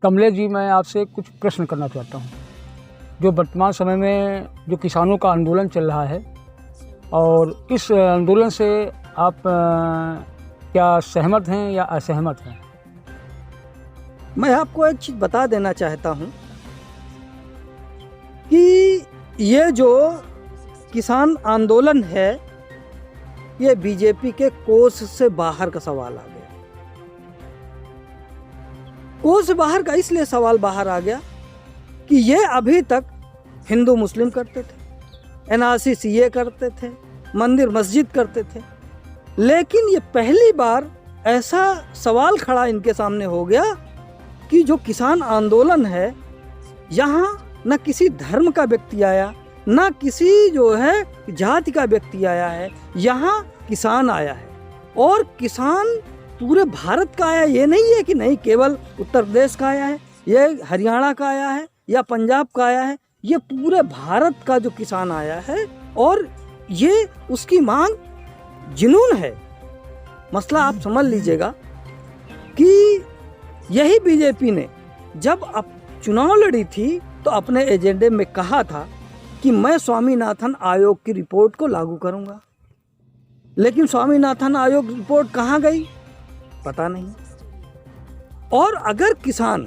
कमलेश जी, मैं आपसे कुछ प्रश्न करना चाहता हूँ। जो वर्तमान समय में जो किसानों का आंदोलन चल रहा है और इस आंदोलन से आप क्या सहमत हैं या असहमत हैं? मैं आपको एक चीज़ बता देना चाहता हूँ कि ये जो किसान आंदोलन है ये बीजेपी के कोष से बाहर का सवाल आ गया। कोष से बाहर का इसलिए सवाल बाहर आ गया कि ये अभी तक हिंदू मुस्लिम करते थे, एनआरसी सीए करते थे, मंदिर मस्जिद करते थे, लेकिन ये पहली बार ऐसा सवाल खड़ा इनके सामने हो गया कि जो किसान आंदोलन है यहाँ न किसी धर्म का व्यक्ति आया, न किसी जो है जाति का व्यक्ति आया है, यहाँ किसान आया है। और किसान पूरे भारत का आया, ये नहीं है कि नहीं केवल उत्तर प्रदेश का आया है, ये हरियाणा का आया है या पंजाब का आया है, ये पूरे भारत का जो किसान आया है और ये उसकी मांग जुनून है। मसला आप समझ लीजिएगा कि यही बीजेपी ने जब अब चुनाव लड़ी थी तो अपने एजेंडे में कहा था कि मैं स्वामीनाथन आयोग की रिपोर्ट को लागू करूंगा, लेकिन स्वामीनाथन आयोग रिपोर्ट कहाँ गई पता नहीं। और अगर किसान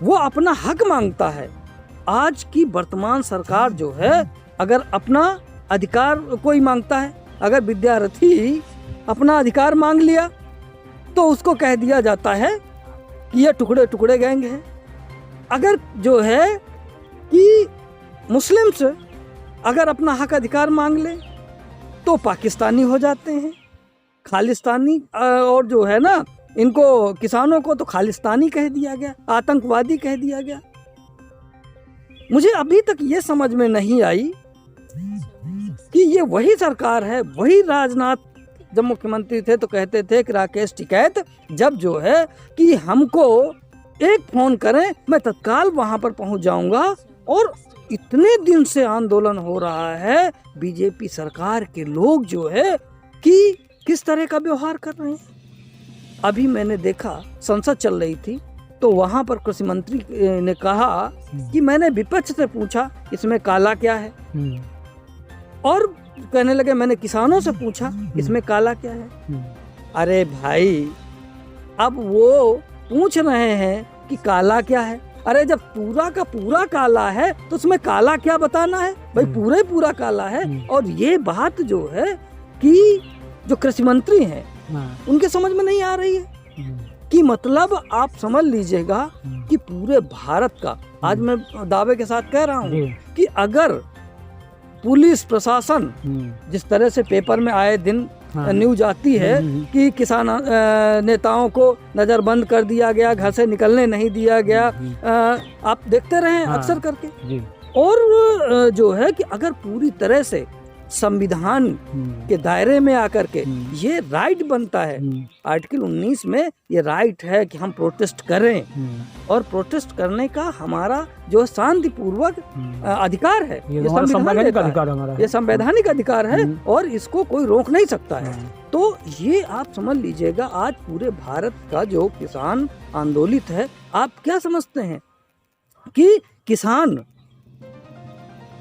वो अपना हक मांगता है, आज की वर्तमान सरकार जो है अगर अपना अधिकार कोई मांगता है, अगर विद्यार्थी अपना अधिकार मांग लिया तो उसको कह दिया जाता है कि ये टुकड़े टुकड़े गैंग है। अगर जो है कि मुस्लिम्स अगर अपना हक अधिकार मांग ले तो पाकिस्तानी हो जाते हैं, खालिस्तानी, और जो है ना इनको किसानों को तो खालिस्तानी कह दिया गया, आतंकवादी कह दिया गया। मुझे अभी तक ये समझ में नहीं आई कि ये वही सरकार है, वही राजनाथ जब मुख्यमंत्री थे तो कहते थे कि राकेश टिकैत जब जो है कि हमको एक फोन करें मैं तत्काल वहां पर पहुंच जाऊंगा। और इतने दिन से आंदोलन हो रहा है, बीजेपी सरकार के लोग जो है कि किस तरह का व्यवहार कर रहे हैं। अभी मैंने देखा संसद चल रही थी तो वहां पर कृषि मंत्री ने कहा कि मैंने विपक्ष से पूछा इसमें काला क्या है, और कहने लगे मैंने किसानों से पूछा इसमें काला क्या है। अरे भाई, अब वो पूछ रहे हैं कि काला क्या है। अरे जब पूरा का पूरा काला है तो उसमें काला क्या बताना है भाई, पूरा काला है। और ये बात जो है कि जो कृषि मंत्री हैं उनके समझ में नहीं आ रही है कि मतलब आप समझ लीजिएगा कि पूरे भारत का, आज मैं दावे के साथ कह रहा हूँ कि अगर पुलिस प्रशासन जिस तरह से पेपर में आए दिन न्यूज आती है कि किसान नेताओं को नजरबंद कर दिया गया, घर से निकलने नहीं दिया गया, आप देखते रहे अक्सर करके। और जो है कि अगर पूरी तरह से संविधान के दायरे में आकर के ये राइट बनता है, आर्टिकल 19 में ये राइट है कि हम प्रोटेस्ट करें, और प्रोटेस्ट करने का हमारा जो शांतिपूर्वक अधिकार है, ये संवैधानिक अधिकार हमारा, ये संवैधानिक अधिकार है और इसको कोई रोक नहीं सकता है। तो ये आप समझ लीजिएगा आज पूरे भारत का जो किसान आंदोलित है, आप क्या समझते हैं कि किसान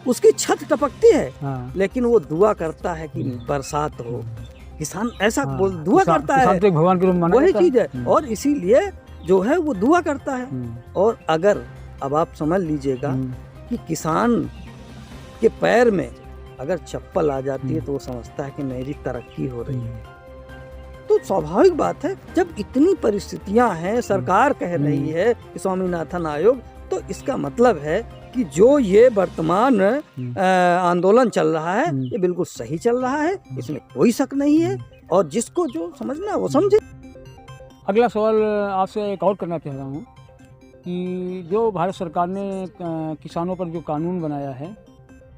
उसकी छत टपकती है लेकिन वो दुआ करता है कि बरसात हो। किसान ऐसा दुआ करता है, भगवान के रूप में वही चीज है, और इसीलिए जो है वो दुआ करता है। और अगर अब आप समझ लीजिएगा कि किसान के पैर में अगर चप्पल आ जाती है तो वो समझता है कि मेरी तरक्की हो रही है। तो स्वाभाविक बात है जब इतनी परिस्थितियां हैं, सरकार कह रही है कि स्वामीनाथन आयोग, तो इसका मतलब है कि जो ये वर्तमान आंदोलन चल रहा है ये बिल्कुल सही चल रहा है, इसमें कोई शक नहीं है, और जिसको जो समझना है वो समझे। अगला सवाल आपसे एक और करना चाह रहा हूँ कि जो भारत सरकार ने किसानों पर जो कानून बनाया है,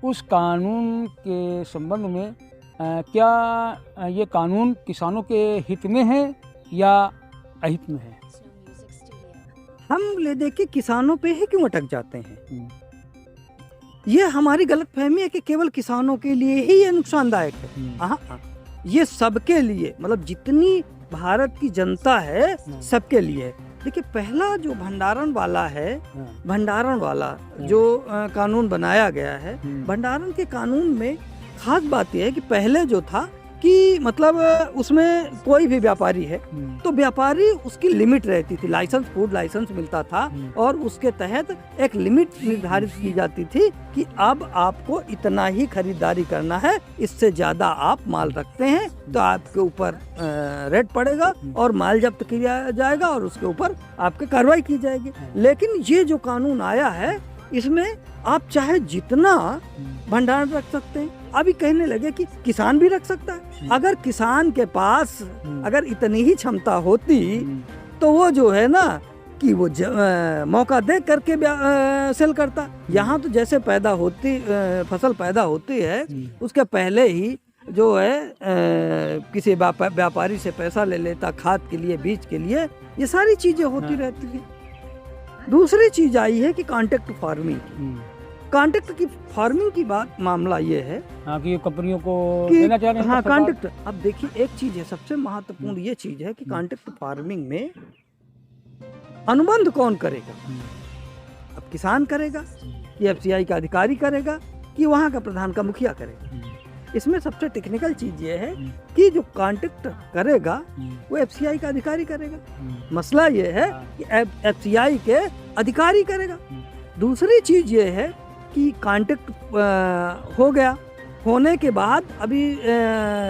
उस कानून के संबंध में क्या ये कानून किसानों के हित में है या अहित में है? हम ले देखिए किसानों पे ही क्यों अटक जाते हैं। ये हमारी गलतफहमी है कि केवल किसानों के लिए ही ये नुकसानदायक है। ये सबके लिए, मतलब जितनी भारत की जनता है सबके लिए। देखिए, पहला जो भंडारण वाला है, हाँ, भंडारण वाला जो कानून बनाया गया है, हम्म, भंडारण के कानून में खास बात यह है कि पहले जो था कि मतलब उसमें कोई भी व्यापारी है तो व्यापारी उसकी लिमिट रहती थी, लाइसेंस, फूड लाइसेंस मिलता था और उसके तहत एक लिमिट निर्धारित की जाती थी कि अब आपको इतना ही खरीदारी करना है, इससे ज़्यादा आप माल रखते हैं तो आपके ऊपर रेट पड़ेगा और माल जब्त किया जाएगा और उसके ऊपर आपकी कार्रवाई की जाएगी। लेकिन ये जो कानून आया है इसमें आप चाहे जितना भंडारण रख सकते हैं। अभी कहने लगे कि किसान भी रख सकता है। अगर किसान के पास अगर इतनी ही क्षमता होती तो वो जो है ना कि वो मौका दे करके सेल करता। यहाँ तो जैसे पैदा होती फसल पैदा होती है उसके पहले ही जो है किसी व्यापारी से पैसा ले लेता खाद के लिए, बीज के लिए, ये सारी चीजें होती रहती है। दूसरी चीज आई है कि कॉन्ट्रैक्ट फार्मिंग की। कॉन्ट्रैक्ट की फार्मिंग की बात मामला ये है कि कंपनियों को कि देना चाह रहे हैं। हाँ, कॉन्ट्रैक्ट। अब देखिए, एक चीज है सबसे महत्वपूर्ण, ये चीज है कि कॉन्ट्रैक्ट फार्मिंग में अनुबंध कौन करेगा? अब किसान करेगा कि एफसीआई का अधिकारी करेगा कि वहाँ का प्रधान का मुखिया करेगा? इसमें सबसे टेक्निकल चीज ये है कि जो कॉन्ट्रैक्ट करेगा वो एफसीआई का अधिकारी करेगा। मसला ये है कि एफसीआई के अधिकारी करेगा। दूसरी चीज ये है कि कॉन्ट्रैक्ट हो गया, होने के बाद अभी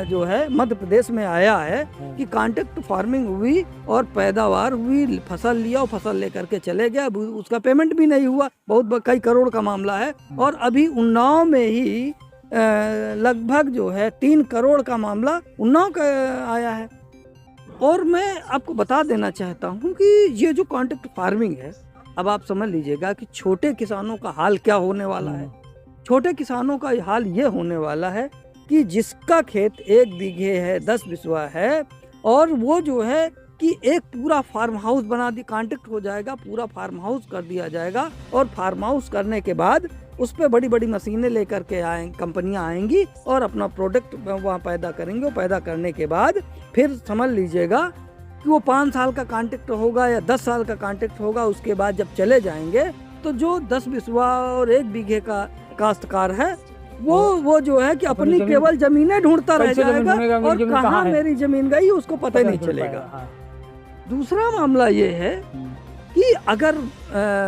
जो है मध्य प्रदेश में आया है कि कॉन्ट्रैक्ट फार्मिंग हुई और पैदावार हुई, फसल लिया और फसल लेकर के चले गया, उसका पेमेंट भी नहीं हुआ, बहुत कई करोड़ का मामला है। और अभी उन्नाव में ही लगभग जो है 3 करोड़ का मामला उन्नाव का आया है। और मैं आपको बता देना चाहता हूँ कि ये जो कॉन्ट्रैक्ट फार्मिंग है, अब आप समझ लीजिएगा कि छोटे किसानों का हाल क्या होने वाला है। छोटे किसानों का हाल ये होने वाला है कि जिसका खेत 1 बीघे है, 10 बिस्वा है और वो जो है कि एक पूरा फार्म हाउस बना दी, कॉन्ट्रैक्ट हो जाएगा, पूरा फार्म हाउस कर दिया जाएगा और फार्म हाउस करने के बाद उस पर बड़ी बड़ी मशीनें लेकर के कंपनियां आएंगी और अपना प्रोडक्ट वहाँ पैदा करेंगे। और पैदा करने के बाद फिर समझ लीजिएगा कि वो 5 साल का कॉन्ट्रैक्ट होगा या 10 साल का कॉन्ट्रैक्ट होगा। उसके बाद जब चले जाएंगे तो जो 10 बिस्वा और 1 बीघे का काश्तकार है वो जो है कि अपनी केवल जमीनें ढूंढता रह जाएगा और कहाँ मेरी जमीन गई उसको पता ही नहीं चलेगा। दूसरा मामला ये है कि अगर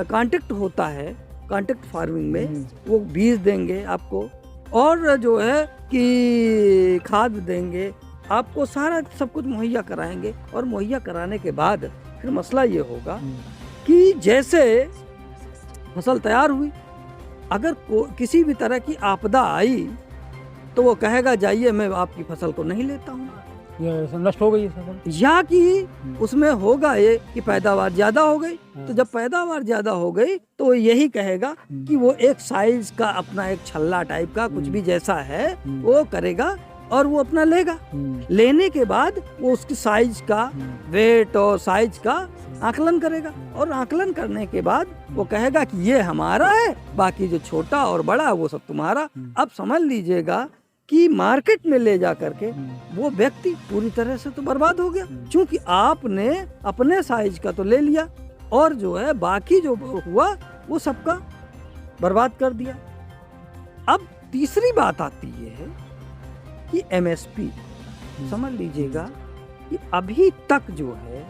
कॉन्ट्रैक्ट होता है, कॉन्ट्रैक्ट फार्मिंग में वो बीज देंगे आपको और जो है कि खाद देंगे आपको, सारा सब कुछ मुहैया कराएंगे। और मुहैया कराने के बाद फिर मसला ये होगा कि जैसे फसल तैयार हुई, अगर किसी भी तरह की आपदा आई तो वो कहेगा जाइए मैं आपकी फसल को नहीं लेता हूँ, ये नष्ट हो गई फसल। या कि उसमें होगा ये कि पैदावार ज्यादा हो गई। तो जब पैदावार ज्यादा हो गई तो वो यही कहेगा कि वो एक साइज का अपना एक छल्ला टाइप का कुछ भी जैसा है वो करेगा और वो अपना लेगा। लेने के बाद वो उसकी साइज का, वेट और साइज का आकलन करेगा और आकलन करने के बाद वो कहेगा कि ये हमारा है, बाकी जो छोटा और बड़ा वो सब तुम्हारा। अब समझ लीजिएगा कि मार्केट में ले जा करके वो व्यक्ति पूरी तरह से तो बर्बाद हो गया, क्योंकि आपने अपने साइज का तो ले लिया और जो है बाकी जो हुआ वो सबका बर्बाद कर दिया। अब तीसरी बात आती है कि एमएसपी। समझ लीजिएगा कि अभी तक जो है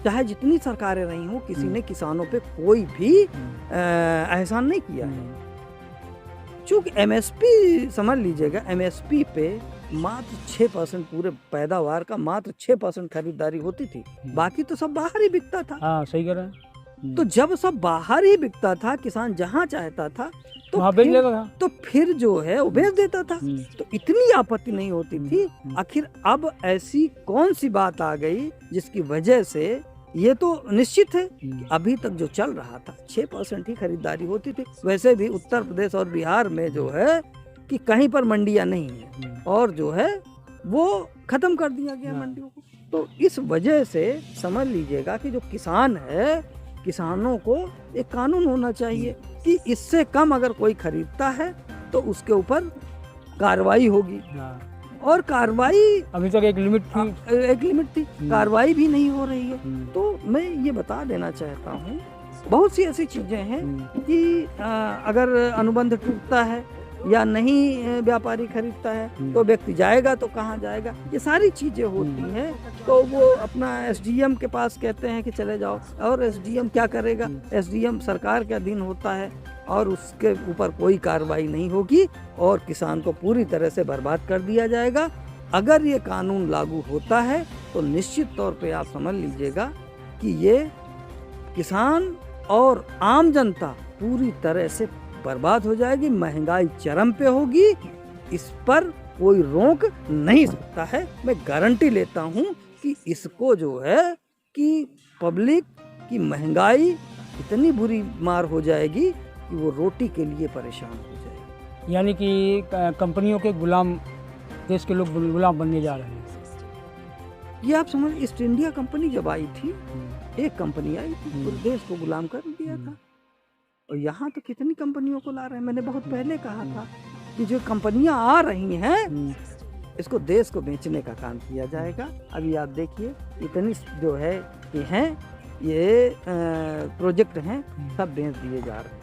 चाहे जितनी सरकारें रही हो, किसी ने किसानों पे कोई भी एहसान नहीं किया है। चूँकि एमएसपी समझ लीजिएगा, एमएसपी पे मात्र 6% पूरे पैदावार का मात्र 6% खरीदारी होती थी, बाकी तो सब बाहर ही बिकता था। हाँ, सही कह रहे हैं। तो जब सब बाहर ही बिकता था, किसान जहाँ चाहता था तो फिर जो है वो बेच देता था, तो इतनी आपत्ति नहीं होती थी। आखिर अब ऐसी कौन सी बात आ गई जिसकी वजह से ये तो निश्चित है कि अभी तक जो चल रहा था 6% ही खरीदारी होती थी। वैसे भी उत्तर प्रदेश और बिहार में जो है कि कहीं पर मंडियां नहीं है और जो है वो खत्म कर दिया गया मंडियों को। तो इस वजह से समझ लीजिएगा कि जो किसान है, किसानों को एक कानून होना चाहिए कि इससे कम अगर कोई खरीदता है तो उसके ऊपर कार्रवाई होगी। और कार्रवाई अभी तक एक लिमिट थी। एक लिमिट थी, कार्रवाई भी नहीं हो रही है। तो मैं ये बता देना चाहता हूँ, बहुत सी ऐसी चीज़ें हैं कि अगर अनुबंध टूटता है या नहीं व्यापारी खरीदता है तो व्यक्ति जाएगा तो कहाँ जाएगा, ये सारी चीज़ें होती हैं। तो वो अपना एसडीएम के पास कहते हैं कि चले जाओ, और एसडीएम क्या करेगा, एसडीएम सरकार के अधीन होता है और उसके ऊपर कोई कार्रवाई नहीं होगी और किसान को पूरी तरह से बर्बाद कर दिया जाएगा। अगर ये कानून लागू होता है तो निश्चित तौर पे आप समझ लीजिएगा कि ये किसान और आम जनता पूरी तरह से बर्बाद हो जाएगी, महंगाई चरम पे होगी, इस पर कोई रोक नहीं सकता है। मैं गारंटी लेता हूँ कि इसको जो है कि पब्लिक की महंगाई इतनी बुरी मार हो जाएगी कि वो रोटी के लिए परेशान हो जाएगी। यानी कि कंपनियों के गुलाम, देश के लोग गुलाम बनने जा रहे हैं। ये आप समझ, ईस्ट इंडिया कंपनी जब आई थी, एक कंपनी आई थी, पूरे देश को गुलाम कर दिया था। और यहाँ तो कितनी कंपनियों को ला रहे हैं। मैंने बहुत पहले कहा था कि जो कंपनियां आ रही हैं इसको देश को बेचने का काम किया जाएगा। अभी आप देखिए इतनी जो है ये हैं, ये प्रोजेक्ट हैं, सब बेच दिए जा रहे हैं।